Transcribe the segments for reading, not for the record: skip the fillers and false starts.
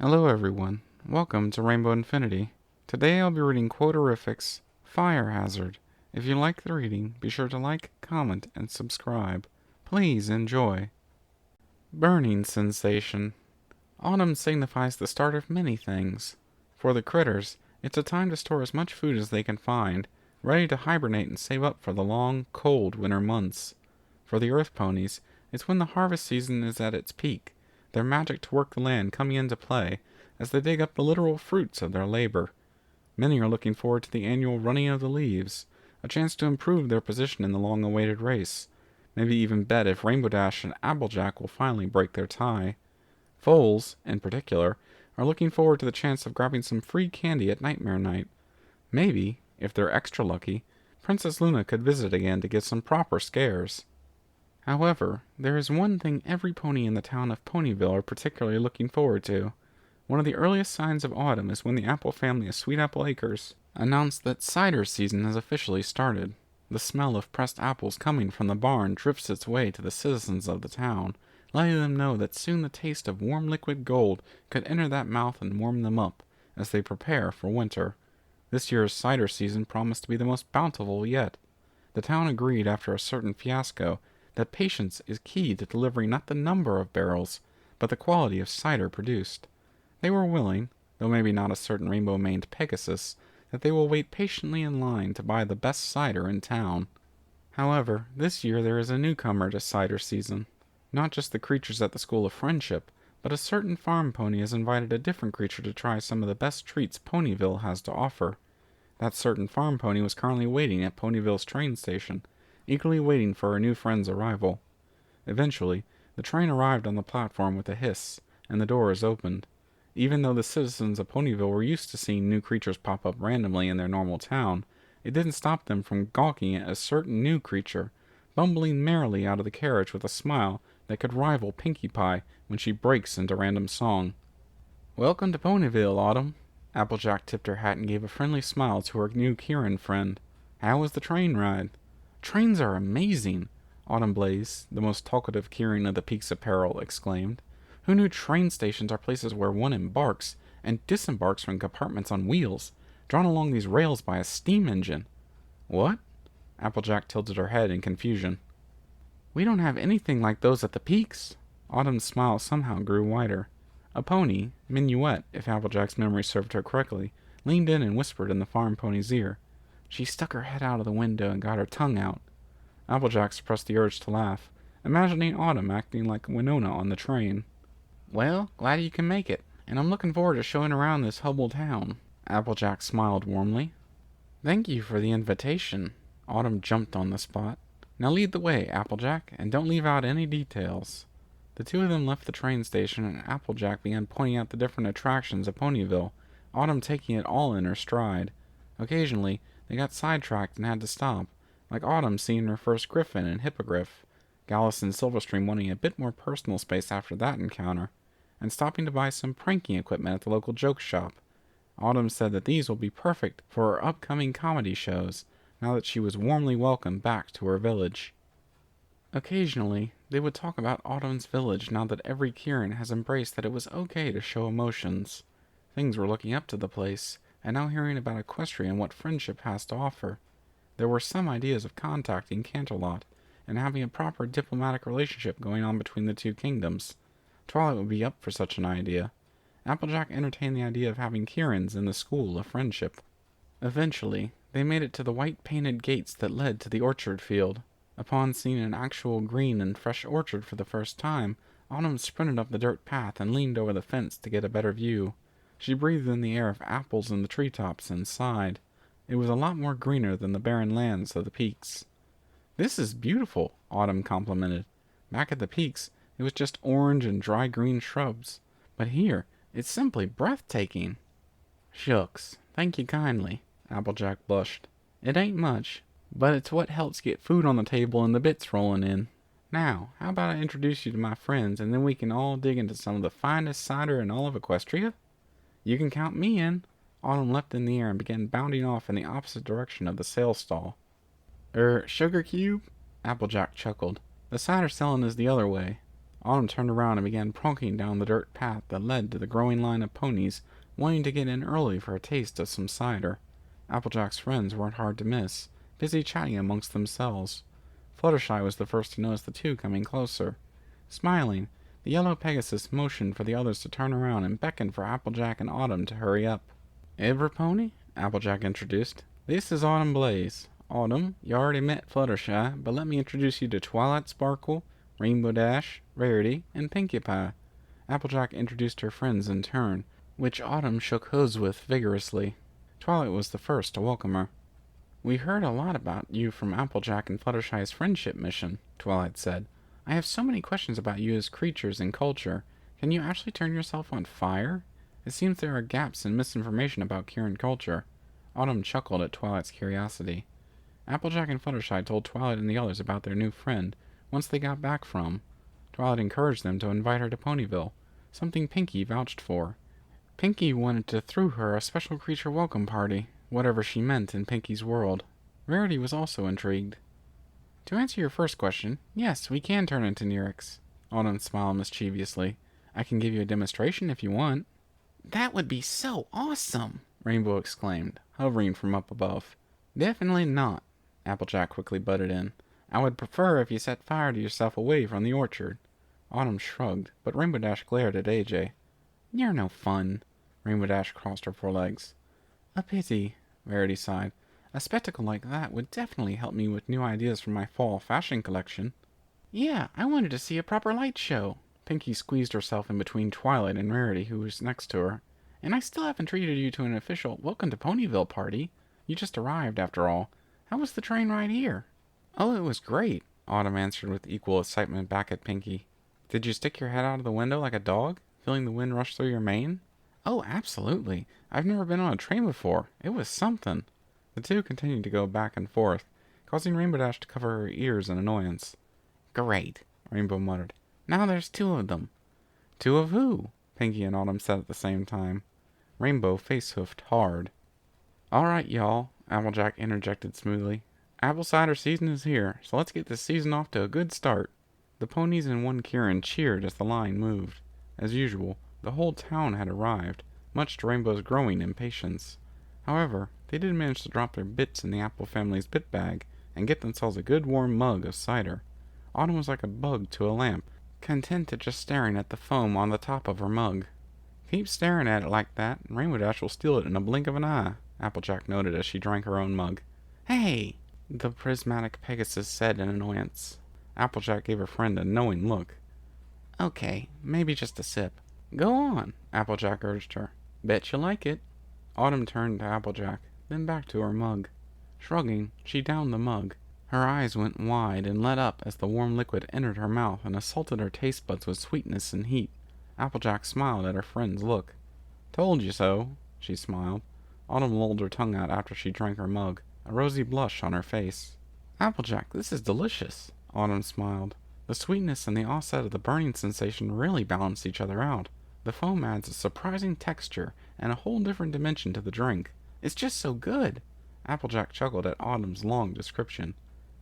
Hello everyone, welcome to Rainbow Infinity. Today I'll be reading Quoterific's Fire Hazard. If you like the reading, be sure to like, comment, and subscribe. Please enjoy. Burning Sensation. Autumn signifies the start of many things. For the critters, it's a time to store as much food as they can find, ready to hibernate and save up for the long, cold winter months. For the earth ponies, it's when the harvest season is at its peak, their magic to work the land coming into play as they dig up the literal fruits of their labor. Many are looking forward to the annual running of the leaves, a chance to improve their position in the long-awaited race. Maybe even bet if Rainbow Dash and Applejack will finally break their tie. Foals, in particular, are looking forward to the chance of grabbing some free candy at Nightmare Night. Maybe, if they're extra lucky, Princess Luna could visit again to get some proper scares. However, there is one thing every pony in the town of Ponyville are particularly looking forward to. One of the earliest signs of autumn is when the Apple family of Sweet Apple Acres announced that cider season has officially started. The smell of pressed apples coming from the barn drifts its way to the citizens of the town, letting them know that soon the taste of warm liquid gold could enter that mouth and warm them up as they prepare for winter. This year's cider season promised to be the most bountiful yet. The town agreed after a certain fiasco that patience is key to delivering not the number of barrels, but the quality of cider produced. They were willing, though maybe not a certain rainbow-maned Pegasus, that they will wait patiently in line to buy the best cider in town. However, this year there is a newcomer to cider season. Not just the creatures at the School of Friendship, but a certain farm pony has invited a different creature to try some of the best treats Ponyville has to offer. That certain farm pony was currently waiting at Ponyville's train station, eagerly waiting for her new friend's arrival. Eventually, the train arrived on the platform with a hiss, and the doors opened. Even though the citizens of Ponyville were used to seeing new creatures pop up randomly in their normal town, it didn't stop them from gawking at a certain new creature, bumbling merrily out of the carriage with a smile that could rival Pinkie Pie when she breaks into random song. "Welcome to Ponyville, Autumn." Applejack tipped her hat and gave a friendly smile to her new Kieran friend. "How was the train ride?" "Trains are amazing!" Autumn Blaze, the most talkative Kieran of the Peaks Apparel, exclaimed. "Who knew train stations are places where one embarks and disembarks from compartments on wheels, drawn along these rails by a steam engine?" "What?" Applejack tilted her head in confusion. "We don't have anything like those at the Peaks." Autumn's smile somehow grew wider. A pony, Minuet if Applejack's memory served her correctly, leaned in and whispered in the farm pony's ear. She stuck her head out of the window and got her tongue out. Applejack suppressed the urge to laugh, imagining Autumn acting like Winona on the train. "Well, glad you can make it, and I'm looking forward to showing around this Hubble town." Applejack smiled warmly. "Thank you for the invitation." Autumn jumped on the spot. "Now lead the way, Applejack, and don't leave out any details." The two of them left the train station, and Applejack began pointing out the different attractions of Ponyville, Autumn taking it all in her stride. Occasionally, they got sidetracked and had to stop, like Autumn seeing her first griffin and hippogriff, Gallus and Silverstream wanting a bit more personal space after that encounter, and stopping to buy some pranking equipment at the local joke shop. Autumn said that these will be perfect for her upcoming comedy shows, now that she was warmly welcomed back to her village. Occasionally, they would talk about Autumn's village now that every Kieran has embraced that it was okay to show emotions. Things were looking up to the place, and now hearing about Equestria and what friendship has to offer, there were some ideas of contacting Canterlot and having a proper diplomatic relationship going on between the two kingdoms. Twilight would be up for such an idea. Applejack entertained the idea of having Kierans in the School of Friendship. Eventually, they made it to the white-painted gates that led to the orchard field. Upon seeing an actual green and fresh orchard for the first time, Autumn sprinted up the dirt path and leaned over the fence to get a better view. She breathed in the air of apples in the treetops and sighed. It was a lot more greener than the barren lands of the Peaks. "This is beautiful," Autumn complimented. Back at the Peaks, it was just orange and dry green shrubs. But here, it's simply breathtaking. "Shucks, thank you kindly," Applejack blushed. "It ain't much, but it's what helps get food on the table and the bits rolling in. Now, how about I introduce you to my friends, and then we can all dig into some of the finest cider in all of Equestria? You can count me in." Autumn leapt in the air and began bounding off in the opposite direction of the sale stall. Sugar Cube?" Applejack chuckled. "The cider selling is the other way." Autumn turned around and began pronking down the dirt path that led to the growing line of ponies wanting to get in early for a taste of some cider. Applejack's friends weren't hard to miss, busy chatting amongst themselves. Fluttershy was the first to notice the two coming closer. Smiling, the yellow Pegasus motioned for the others to turn around and beckoned for Applejack and Autumn to hurry up. "Everpony," Applejack introduced. "This is Autumn Blaze. Autumn, you already met Fluttershy, but let me introduce you to Twilight Sparkle, Rainbow Dash, Rarity, and Pinkie Pie." Applejack introduced her friends in turn, which Autumn shook hooves with vigorously. Twilight was the first to welcome her. "We heard a lot about you from Applejack and Fluttershy's friendship mission," Twilight said. "I have so many questions about you as creatures and culture. Can you actually turn yourself on fire? It seems there are gaps in misinformation about Kieran culture." Autumn chuckled at Twilight's curiosity. Applejack and Fluttershy told Twilight and the others about their new friend once they got back from. Twilight encouraged them to invite her to Ponyville, something Pinkie vouched for. Pinkie wanted to throw her a special creature welcome party, whatever she meant in Pinkie's world. Rarity was also intrigued. "To answer your first question, yes, we can turn into Nerex." Autumn smiled mischievously. "I can give you a demonstration if you want." "That would be so awesome!" Rainbow exclaimed, hovering from up above. "Definitely not," Applejack quickly butted in. "I would prefer if you set fire to yourself away from the orchard." Autumn shrugged, but Rainbow Dash glared at AJ. "You're no fun." Rainbow Dash crossed her forelegs. "A pity," Rarity sighed. "A spectacle like that would definitely help me with new ideas for my fall fashion collection." "Yeah, I wanted to see a proper light show." Pinkie squeezed herself in between Twilight and Rarity, who was next to her. "And I still haven't treated you to an official welcome to Ponyville party. You just arrived, after all. How was the train ride here?" "Oh, it was great," Autumn answered with equal excitement back at Pinkie. "Did you stick your head out of the window like a dog, feeling the wind rush through your mane?" "Oh, absolutely. I've never been on a train before. It was something." The two continued to go back and forth, causing Rainbow Dash to cover her ears in annoyance. "Great," Rainbow muttered. "Now there's two of them." "Two of who?" Pinkie and Autumn said at the same time. Rainbow face-hoofed hard. "All right, y'all," Applejack interjected smoothly. "Apple cider season is here, so let's get this season off to a good start." The ponies and one Kieran cheered as the line moved. As usual, the whole town had arrived, much to Rainbow's growing impatience. However, they did manage to drop their bits in the Apple family's bit bag and get themselves a good warm mug of cider. Autumn was like a bug to a lamp, content at just staring at the foam on the top of her mug. "Keep staring at it like that, and Rainbow Dash will steal it in a blink of an eye," Applejack noted as she drank her own mug. "Hey!" the prismatic Pegasus said in annoyance. Applejack gave her friend a knowing look. "Okay, maybe just a sip." "Go on," Applejack urged her. "Bet you like it." Autumn turned to Applejack, then back to her mug. Shrugging, she downed the mug. Her eyes went wide and lit up as the warm liquid entered her mouth and assaulted her taste buds with sweetness and heat. Applejack smiled at her friend's look. "Told you so," she smiled. Autumn lolled her tongue out after she drank her mug, a rosy blush on her face. "Applejack, this is delicious," Autumn smiled. The sweetness and the offset of the burning sensation really balanced each other out. The foam adds a surprising texture and a whole different dimension to the drink. "It's just so good." Applejack chuckled at Autumn's long description.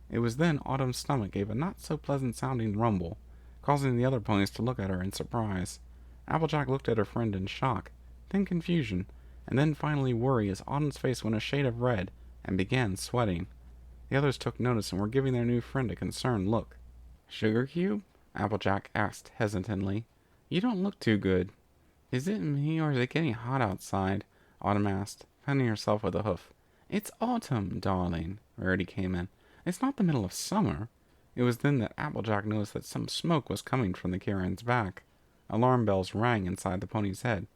It was then Autumn's stomach gave a not-so-pleasant-sounding rumble, causing the other ponies to look at her in surprise. Applejack looked at her friend in shock, then confusion, and then finally worry as Autumn's face went a shade of red and began sweating. The others took notice and were giving their new friend a concerned look. "Sugar Cube?" Applejack asked hesitantly. "You don't look too good." "Is it me, or is it getting hot outside?" Autumn asked, fanning herself with a hoof. "It's autumn, darling," Rarity came in. "It's not the middle of summer." It was then that Applejack noticed that some smoke was coming from the Kieran's back. Alarm bells rang inside the pony's head.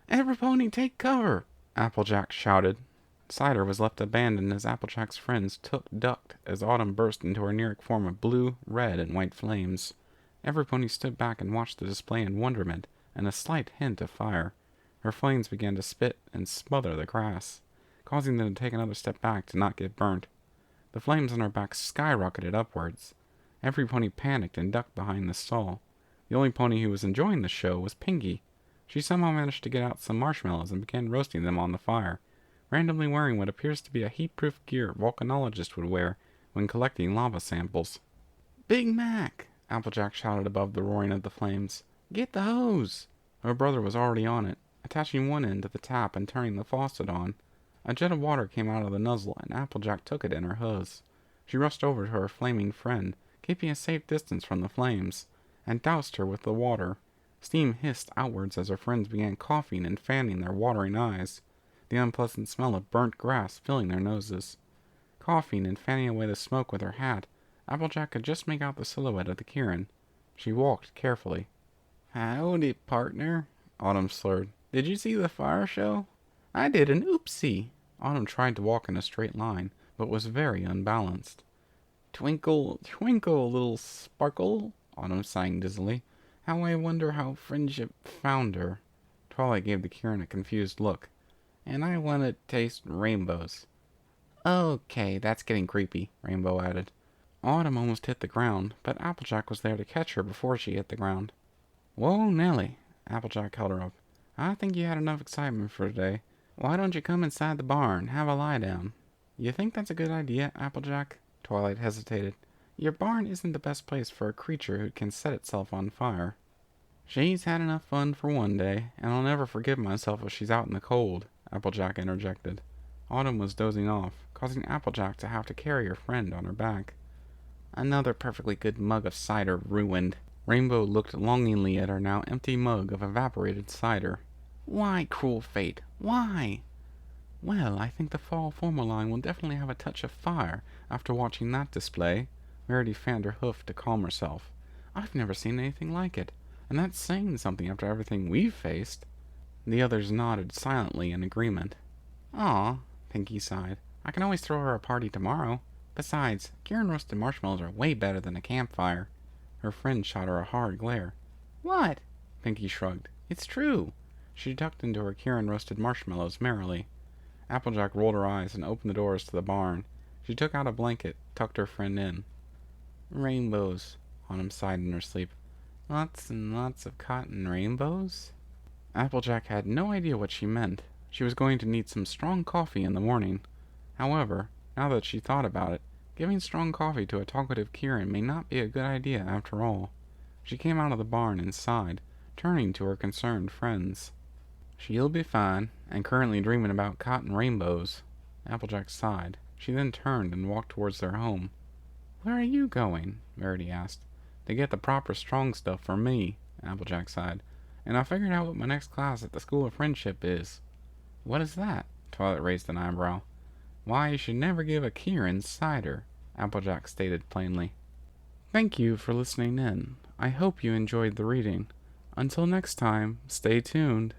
"Every pony take cover!" Applejack shouted. Cider was left abandoned as Applejack's friends ducked as Autumn burst into her Nereid form of blue, red, and white flames. Every pony stood back and watched the display in wonderment and a slight hint of fire. Her flames began to spit and smother the grass, causing them to take another step back to not get burnt. The flames on her back skyrocketed upwards. Every pony panicked and ducked behind the stall. The only pony who was enjoying the show was Pinkie. She somehow managed to get out some marshmallows and began roasting them on the fire, randomly wearing what appears to be a heat-proof gear volcanologists would wear when collecting lava samples. "Big Mac!" Applejack shouted above the roaring of the flames. "Get the hose!" Her brother was already on it, attaching one end to the tap and turning the faucet on. A jet of water came out of the nozzle, and Applejack took it in her hose. She rushed over to her flaming friend, keeping a safe distance from the flames, and doused her with the water. Steam hissed outwards as her friends began coughing and fanning their watering eyes, the unpleasant smell of burnt grass filling their noses. Coughing and fanning away the smoke with her hat, Applejack could just make out the silhouette of the Kirin. She walked carefully. "Howdy, partner," Autumn slurred. "Did you see the fire show?" "I did an oopsie." Autumn tried to walk in a straight line, but was very unbalanced. "Twinkle, twinkle, little sparkle," Autumn sang dizzily. "How I wonder how friendship found her." Twilight gave the Kirin a confused look. "And I want to taste rainbows." "Okay, that's getting creepy," Rainbow added. Autumn almost hit the ground, but Applejack was there to catch her before she hit the ground. "Whoa, Nellie," Applejack held her up. "I think you had enough excitement for today. Why don't you come inside the barn, have a lie down?" "You think that's a good idea, Applejack?" Twilight hesitated. "Your barn isn't the best place for a creature who can set itself on fire." "She's had enough fun for one day, and I'll never forgive myself if she's out in the cold," Applejack interjected. Autumn was dozing off, causing Applejack to have to carry her friend on her back. "Another perfectly good mug of cider ruined." Rainbow looked longingly at her now empty mug of evaporated cider. "Why, cruel fate? Why?" "Well, I think the fall formalin will definitely have a touch of fire after watching that display." Verity fanned her hoof to calm herself. "I've never seen anything like it, and that's saying something after everything we've faced." The others nodded silently in agreement. "Aw," Pinkie sighed. "I can always throw her a party tomorrow. Besides, Kirin roasted marshmallows are way better than a campfire." Her friend shot her a hard glare. "What?" Pinkie shrugged. "It's true." She ducked into her Kirin roasted marshmallows merrily. Applejack rolled her eyes and opened the doors to the barn. She took out a blanket, tucked her friend in. "Rainbows," Autumn sighed in her sleep. "Lots and lots of cotton rainbows?" Applejack had no idea what she meant. She was going to need some strong coffee in the morning. However, now that she thought about it, giving strong coffee to a talkative Kirin may not be a good idea after all. She came out of the barn and sighed, turning to her concerned friends. "She'll be fine, and currently dreaming about cotton rainbows." Applejack sighed. She then turned and walked towards their home. "Where are you going?" Verity asked. "To get the proper strong stuff for me," Applejack sighed. "And I figured out what my next class at the School of Friendship is." "What is that?" Twilight raised an eyebrow. "Why, you should never give a Kirin cider," Applejack stated plainly. Thank you for listening in. I hope you enjoyed the reading. Until next time, stay tuned.